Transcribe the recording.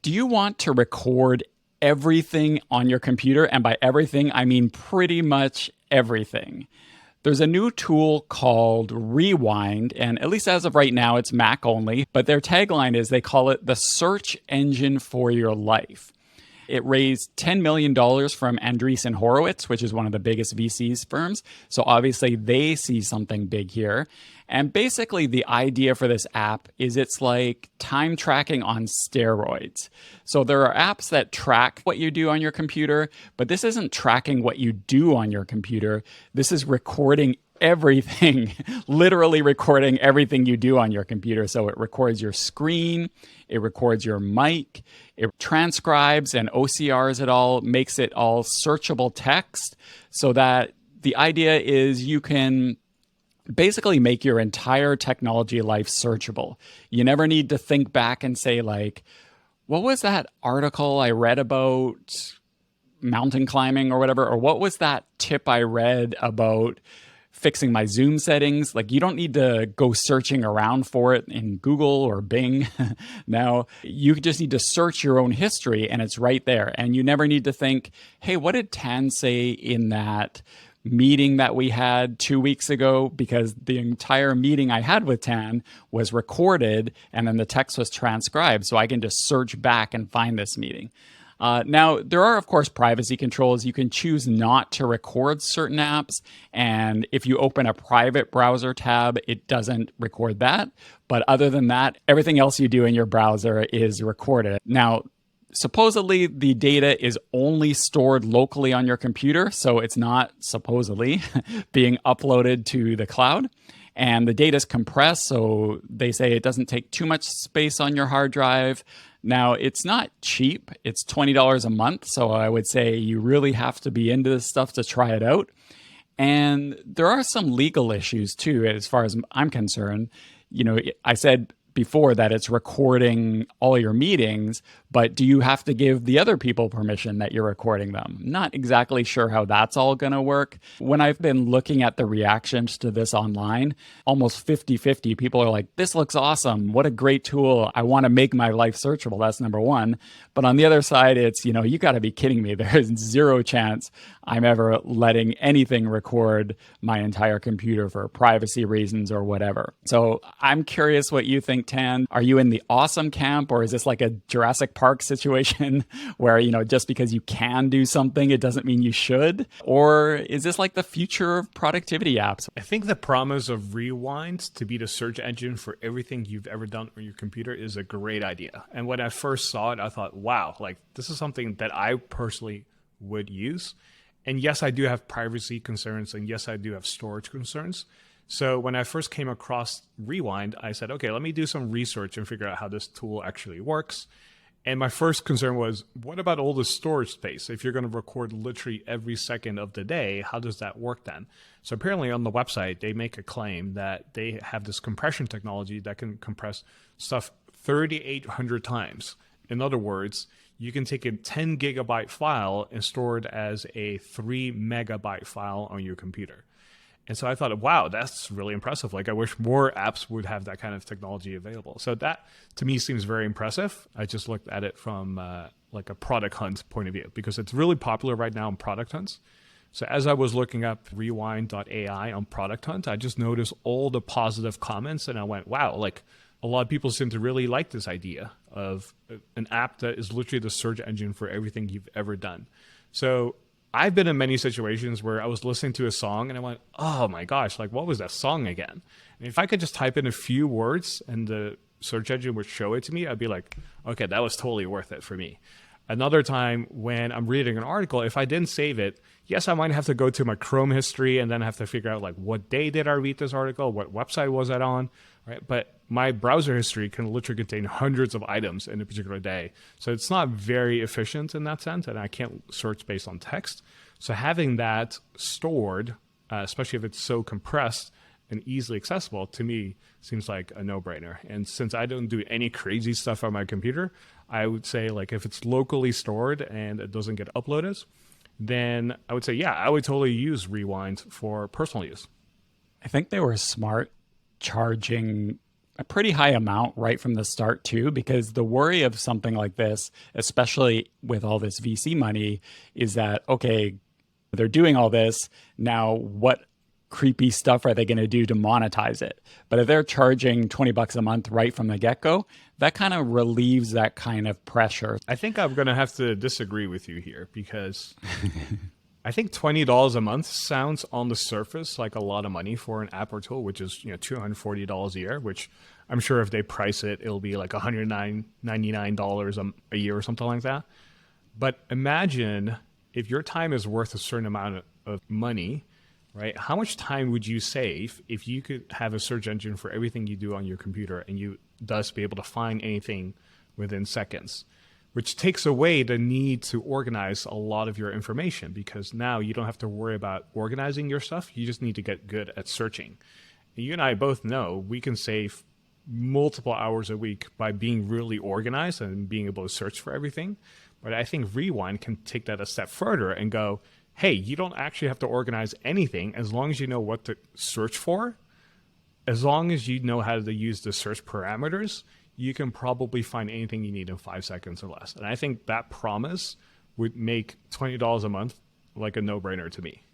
Do you want to record everything on your computer? And by everything, I mean pretty much everything. There's a new tool called Rewind, and at least as of right now, it's Mac only. But their tagline is they call it the search engine for your life. It raised $10 million from Andreessen Horowitz, which is one of the biggest VCs firms. So obviously they see something big here. And basically the idea for this app is it's like time tracking on steroids. So there are apps that track what you do on your computer, but this isn't tracking what you do on your computer. This is recording everything, literally recording everything you do on your computer. So it records your screen, it records your mic, it transcribes and OCRs it all, makes it all searchable text so that the idea is you can basically make your entire technology life searchable. You never need to think back and say like, what was that article I read about mountain climbing or whatever? Or what was that tip I read about fixing my Zoom settings? Like, you don't need to go searching around for it in Google or Bing. Now, you just need to search your own history and it's right there. And you never need to think, hey, what did Tan say in that meeting that we had 2 weeks ago? Because the entire meeting I had with Tan was recorded and then the text was transcribed. So I can just search back and find this meeting. Now, there are, of course, privacy controls. You can choose not to record certain apps. And if you open a private browser tab, it doesn't record that. But other than that, everything else you do in your browser is recorded. Now, supposedly, the data is only stored locally on your computer. So it's not supposedly being uploaded to the cloud. And the data is compressed, so they say it doesn't take too much space on your hard drive. Now, it's not cheap. It's $20 a month, so I would say you really have to be into this stuff to try it out. And there are some legal issues, too, as far as I'm concerned. You know, I said before that it's recording all your meetings, but do you have to give the other people permission that you're recording them? Not exactly sure how that's all going to work. When I've been looking at the reactions to this online, almost 50-50 people are like, this looks awesome. What a great tool. I want to make my life searchable. That's number one. But on the other side, it's, you know, you got to be kidding me. There's zero chance I'm ever letting anything record my entire computer for privacy reasons or whatever. So I'm curious what you think, Tan. Are you in the awesome camp, or is this like a Jurassic Park situation where, you know, just because you can do something, it doesn't mean you should? Or is this like the future of productivity apps? I think the promise of Rewind to be the search engine for everything you've ever done on your computer is a great idea. And when I first saw it, I thought, wow, like this is something that I personally would use. And yes, I do have privacy concerns, and yes, I do have storage concerns. So when I first came across Rewind, I said, okay, let me do some research and figure out how this tool actually works. And my first concern was, what about all the storage space? If you're going to record literally every second of the day, how does that work then? So apparently on the website, they make a claim that they have this compression technology that can compress stuff 3,800 times. In other words, you can take a 10 gigabyte file and store it as a 3 megabyte file on your computer. And so I thought, wow, that's really impressive. Like, I wish more apps would have that kind of technology available. So that, to me, seems very impressive. I just looked at it from like a product hunt point of view, because it's really popular right now in product hunts. So as I was looking up rewind.ai on Product Hunt, I just noticed all the positive comments, and I went, wow, like a lot of people seem to really like this idea of an app that is literally the search engine for everything you've ever done. So I've been in many situations where I was listening to a song and I went, oh my gosh, like what was that song again? And if I could just type in a few words and the search engine would show it to me, I'd be like, okay, that was totally worth it for me. Another time when I'm reading an article, if I didn't save it, yes, I might have to go to my Chrome history and then have to figure out like what day did I read this article, what website was that on, right? But my browser history can literally contain hundreds of items in a particular day. So it's not very efficient in that sense, and I can't search based on text. So having that stored, especially if it's so compressed and easily accessible, to me seems like a no-brainer. And since I don't do any crazy stuff on my computer, I would say like if it's locally stored and it doesn't get uploaded, then I would say, yeah, I would totally use Rewind for personal use. I think they were smart charging a pretty high amount right from the start too, because the worry of something like this, especially with all this VC money, is that, okay, they're doing all this. Now, what creepy stuff are they going to do to monetize it? But if they're charging $20 a month right from the get-go, that kind of relieves that kind of pressure. I think I'm going to have to disagree with you here because I think $20 a month sounds on the surface like a lot of money for an app or tool, which is $240 a year, which I'm sure if they price it, it'll be like $199 a year or something like that. But imagine if your time is worth a certain amount of money, right? How much time would you save if you could have a search engine for everything you do on your computer and you thus be able to find anything within seconds? Which takes away the need to organize a lot of your information because now you don't have to worry about organizing your stuff. You just need to get good at searching. And you and I both know we can save multiple hours a week by being really organized and being able to search for everything. But I think Rewind can take that a step further and go, hey, you don't actually have to organize anything as long as you know what to search for. As long as you know how to use the search parameters, you can probably find anything you need in 5 seconds or less. And I think that promise would make $20 a month like a no-brainer to me.